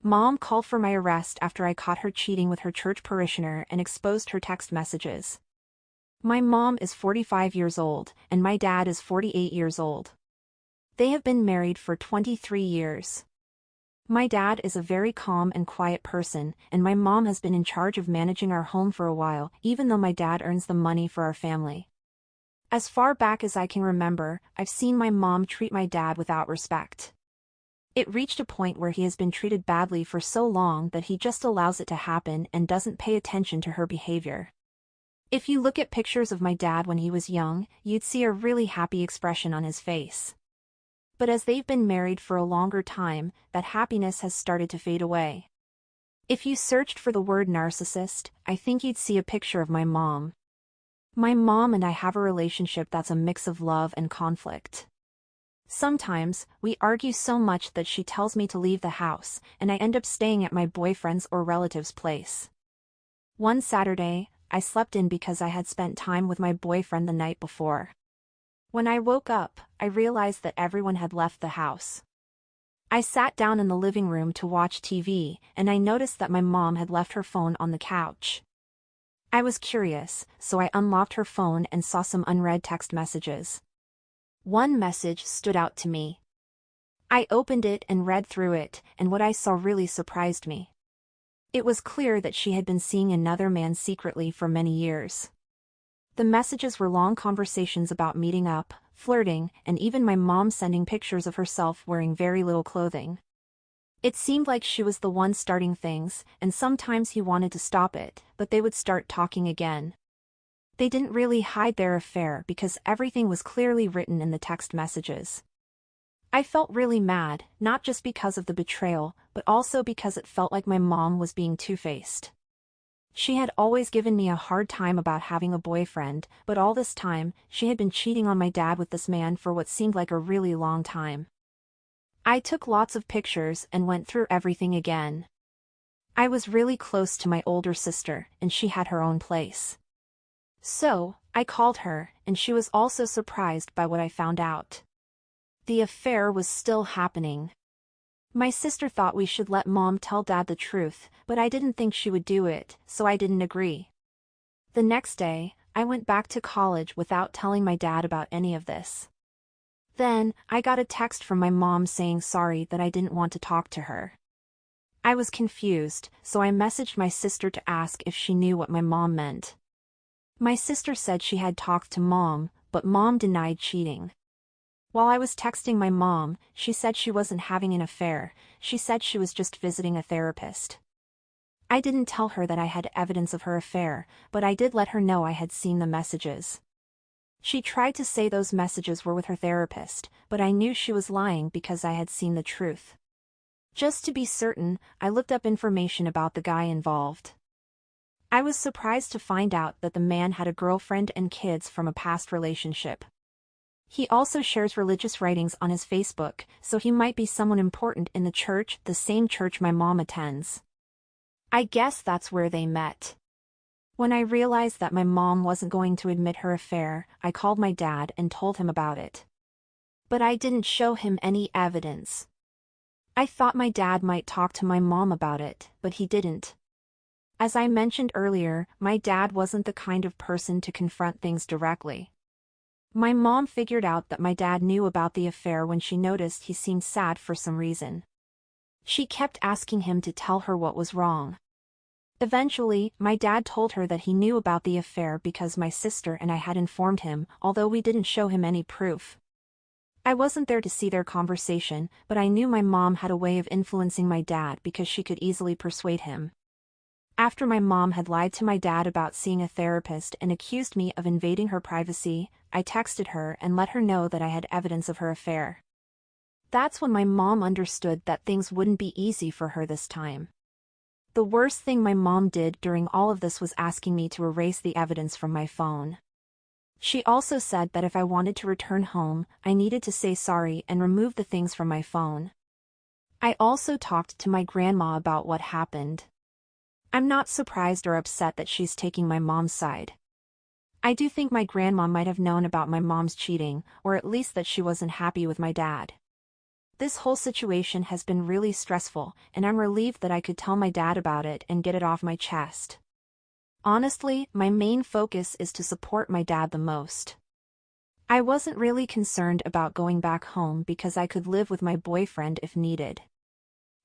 Mom called for my arrest after I caught her cheating with her church parishioner and exposed her text messages. My mom is 45 years old, and my dad is 48 years old. They have been married for 23 years. My dad is a very calm and quiet person, and my mom has been in charge of managing our home for a while, even though my dad earns the money for our family. As far back as I can remember, I've seen my mom treat my dad without respect. It reached a point where he has been treated badly for so long that he just allows it to happen and doesn't pay attention to her behavior. If you look at pictures of my dad when he was young, you'd see a really happy expression on his face. But as they've been married for a longer time, that happiness has started to fade away. If you searched for the word narcissist, I think you'd see a picture of my mom. My mom and I have a relationship that's a mix of love and conflict. Sometimes, we argue so much that she tells me to leave the house, and I end up staying at my boyfriend's or relative's place. One Saturday, I slept in because I had spent time with my boyfriend the night before. When I woke up, I realized that everyone had left the house. I sat down in the living room to watch TV, and I noticed that my mom had left her phone on the couch. I was curious, so I unlocked her phone and saw some unread text messages. One message stood out to me. I opened it and read through it, and what I saw really surprised me. It was clear that she had been seeing another man secretly for many years. The messages were long conversations about meeting up, flirting, and even my mom sending pictures of herself wearing very little clothing. It seemed like she was the one starting things, and sometimes he wanted to stop it, but they would start talking again. They didn't really hide their affair because everything was clearly written in the text messages. I felt really mad, not just because of the betrayal, but also because it felt like my mom was being two-faced. She had always given me a hard time about having a boyfriend, but all this time, she had been cheating on my dad with this man for what seemed like a really long time. I took lots of pictures and went through everything again. I was really close to my older sister, and she had her own place. So, I called her, and she was also surprised by what I found out. The affair was still happening. My sister thought we should let Mom tell Dad the truth, but I didn't think she would do it, so I didn't agree. The next day, I went back to college without telling my dad about any of this. Then, I got a text from my mom saying sorry that I didn't want to talk to her. I was confused, so I messaged my sister to ask if she knew what my mom meant. My sister said she had talked to Mom, but Mom denied cheating. While I was texting my mom, she said she wasn't having an affair, she said she was just visiting a therapist. I didn't tell her that I had evidence of her affair, but I did let her know I had seen the messages. She tried to say those messages were with her therapist, but I knew she was lying because I had seen the truth. Just to be certain, I looked up information about the guy involved. I was surprised to find out that the man had a girlfriend and kids from a past relationship. He also shares religious writings on his Facebook, so he might be someone important in the church, the same church my mom attends. I guess that's where they met. When I realized that my mom wasn't going to admit her affair, I called my dad and told him about it. But I didn't show him any evidence. I thought my dad might talk to my mom about it, but he didn't. As I mentioned earlier, my dad wasn't the kind of person to confront things directly. My mom figured out that my dad knew about the affair when she noticed he seemed sad for some reason. She kept asking him to tell her what was wrong. Eventually, my dad told her that he knew about the affair because my sister and I had informed him, although we didn't show him any proof. I wasn't there to see their conversation, but I knew my mom had a way of influencing my dad because she could easily persuade him. After my mom had lied to my dad about seeing a therapist and accused me of invading her privacy, I texted her and let her know that I had evidence of her affair. That's when my mom understood that things wouldn't be easy for her this time. The worst thing my mom did during all of this was asking me to erase the evidence from my phone. She also said that if I wanted to return home, I needed to say sorry and remove the things from my phone. I also talked to my grandma about what happened. I'm not surprised or upset that she's taking my mom's side. I do think my grandma might have known about my mom's cheating, or at least that she wasn't happy with my dad. This whole situation has been really stressful, and I'm relieved that I could tell my dad about it and get it off my chest. Honestly, my main focus is to support my dad the most. I wasn't really concerned about going back home because I could live with my boyfriend if needed.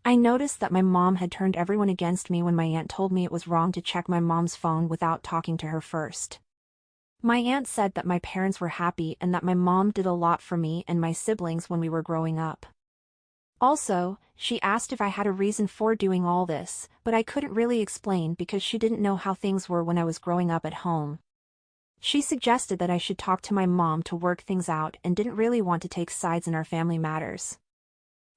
I noticed that my mom had turned everyone against me when my aunt told me it was wrong to check my mom's phone without talking to her first. My aunt said that my parents were happy and that my mom did a lot for me and my siblings when we were growing up. Also, she asked if I had a reason for doing all this, but I couldn't really explain because she didn't know how things were when I was growing up at home. She suggested that I should talk to my mom to work things out and didn't really want to take sides in our family matters.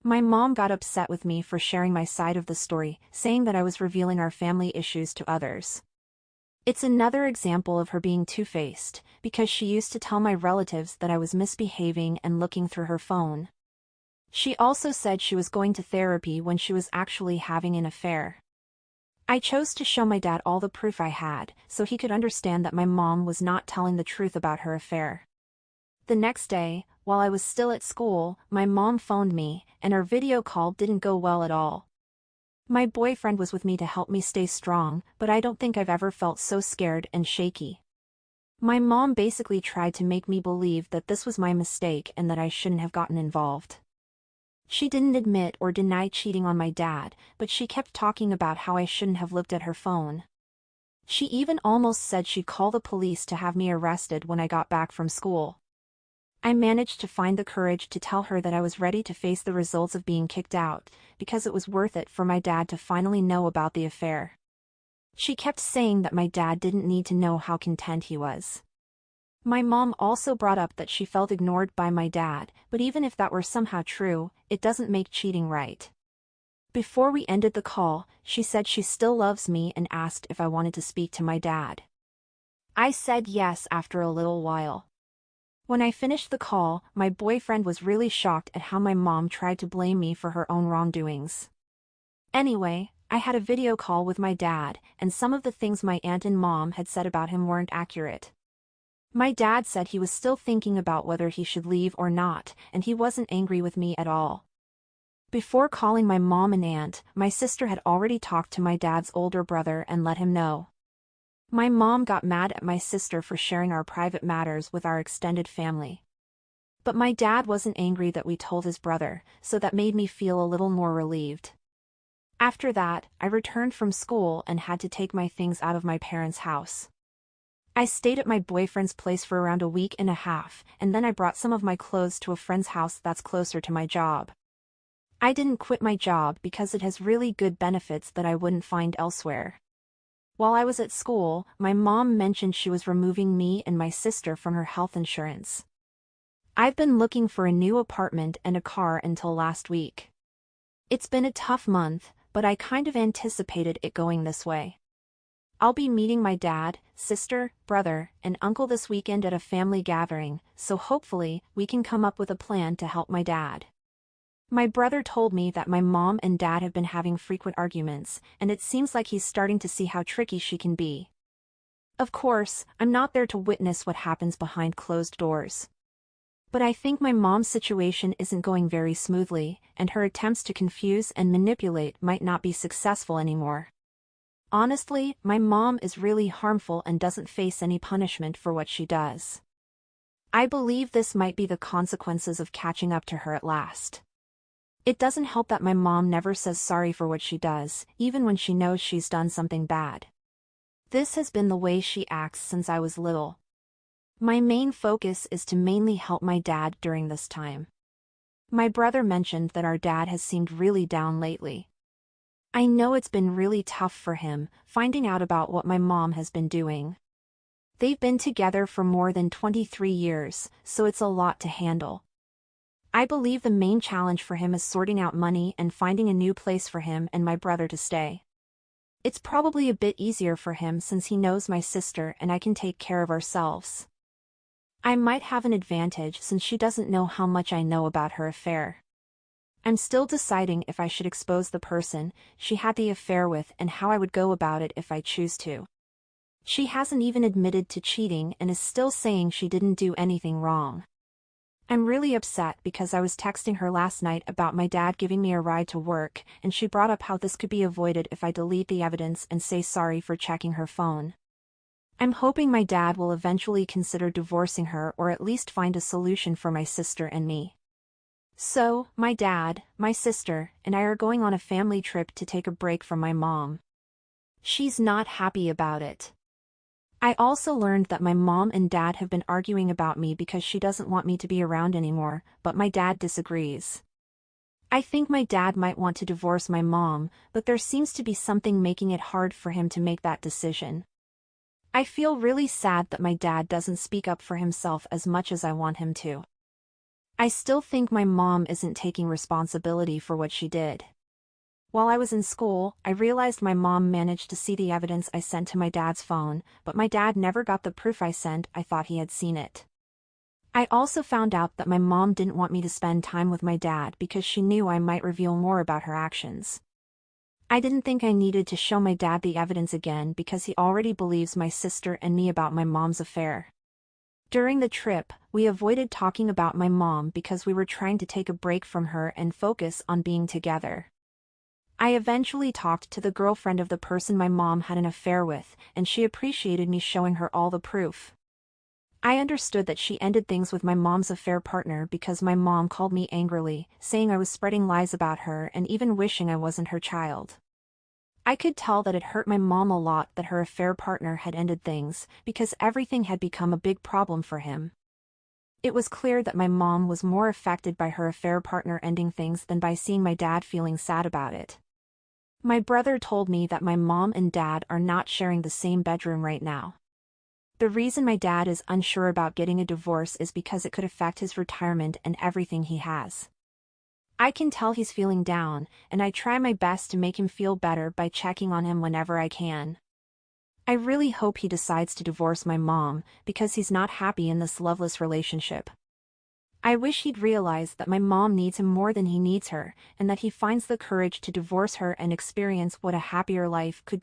My mom got upset with me for sharing my side of the story, saying that I was revealing our family issues to others. It's another example of her being two-faced, because she used to tell my relatives that I was misbehaving and looking through her phone. She also said she was going to therapy when she was actually having an affair. I chose to show my dad all the proof I had, so he could understand that my mom was not telling the truth about her affair. The next day, while I was still at school, my mom phoned me, and our video call didn't go well at all. My boyfriend was with me to help me stay strong, but I don't think I've ever felt so scared and shaky. My mom basically tried to make me believe that this was my mistake and that I shouldn't have gotten involved. She didn't admit or deny cheating on my dad, but she kept talking about how I shouldn't have looked at her phone. She even almost said she'd call the police to have me arrested when I got back from school. I managed to find the courage to tell her that I was ready to face the results of being kicked out, because it was worth it for my dad to finally know about the affair. She kept saying that my dad didn't need to know how content he was. My mom also brought up that she felt ignored by my dad, but even if that were somehow true, it doesn't make cheating right. Before we ended the call, she said she still loves me and asked if I wanted to speak to my dad. I said yes after a little while. When I finished the call, my boyfriend was really shocked at how my mom tried to blame me for her own wrongdoings. Anyway, I had a video call with my dad, and some of the things my aunt and mom had said about him weren't accurate. My dad said he was still thinking about whether he should leave or not, and he wasn't angry with me at all. Before calling my mom and aunt, my sister had already talked to my dad's older brother and let him know. My mom got mad at my sister for sharing our private matters with our extended family. But my dad wasn't angry that we told his brother, so that made me feel a little more relieved. After that, I returned from school and had to take my things out of my parents' house. I stayed at my boyfriend's place for around a week and a half, and then I brought some of my clothes to a friend's house that's closer to my job. I didn't quit my job because it has really good benefits that I wouldn't find elsewhere. While I was at school, my mom mentioned she was removing me and my sister from her health insurance. I've been looking for a new apartment and a car until last week. It's been a tough month, but I kind of anticipated it going this way. I'll be meeting my dad, sister, brother, and uncle this weekend at a family gathering, so hopefully, we can come up with a plan to help my dad. My brother told me that my mom and dad have been having frequent arguments, and it seems like he's starting to see how tricky she can be. Of course, I'm not there to witness what happens behind closed doors. But I think my mom's situation isn't going very smoothly, and her attempts to confuse and manipulate might not be successful anymore. Honestly, my mom is really harmful and doesn't face any punishment for what she does. I believe this might be the consequences of catching up to her at last. It doesn't help that my mom never says sorry for what she does, even when she knows she's done something bad. This has been the way she acts since I was little. My main focus is to mainly help my dad during this time. My brother mentioned that our dad has seemed really down lately. I know it's been really tough for him, finding out about what my mom has been doing. They've been together for more than 23 years, so it's a lot to handle. I believe the main challenge for him is sorting out money and finding a new place for him and my brother to stay. It's probably a bit easier for him since he knows my sister and I can take care of ourselves. I might have an advantage since she doesn't know how much I know about her affair. I'm still deciding if I should expose the person she had the affair with and how I would go about it if I choose to. She hasn't even admitted to cheating and is still saying she didn't do anything wrong. I'm really upset because I was texting her last night about my dad giving me a ride to work, and she brought up how this could be avoided if I delete the evidence and say sorry for checking her phone. I'm hoping my dad will eventually consider divorcing her or at least find a solution for my sister and me. So, my dad, my sister, and I are going on a family trip to take a break from my mom. She's not happy about it. I also learned that my mom and dad have been arguing about me because she doesn't want me to be around anymore, but my dad disagrees. I think my dad might want to divorce my mom, but there seems to be something making it hard for him to make that decision. I feel really sad that my dad doesn't speak up for himself as much as I want him to. I still think my mom isn't taking responsibility for what she did. While I was in school, I realized my mom managed to see the evidence I sent to my dad's phone, but my dad never got the proof I sent. I thought he had seen it. I also found out that my mom didn't want me to spend time with my dad because she knew I might reveal more about her actions. I didn't think I needed to show my dad the evidence again because he already believes my sister and me about my mom's affair. During the trip, we avoided talking about my mom because we were trying to take a break from her and focus on being together. I eventually talked to the girlfriend of the person my mom had an affair with, and she appreciated me showing her all the proof. I understood that she ended things with my mom's affair partner because my mom called me angrily, saying I was spreading lies about her and even wishing I wasn't her child. I could tell that it hurt my mom a lot that her affair partner had ended things, because everything had become a big problem for him. It was clear that my mom was more affected by her affair partner ending things than by seeing my dad feeling sad about it. My brother told me that my mom and dad are not sharing the same bedroom right now. The reason my dad is unsure about getting a divorce is because it could affect his retirement and everything he has. I can tell he's feeling down, and I try my best to make him feel better by checking on him whenever I can. I really hope he decides to divorce my mom, because he's not happy in this loveless relationship. I wish he'd realize that my mom needs him more than he needs her, and that he finds the courage to divorce her and experience what a happier life could be.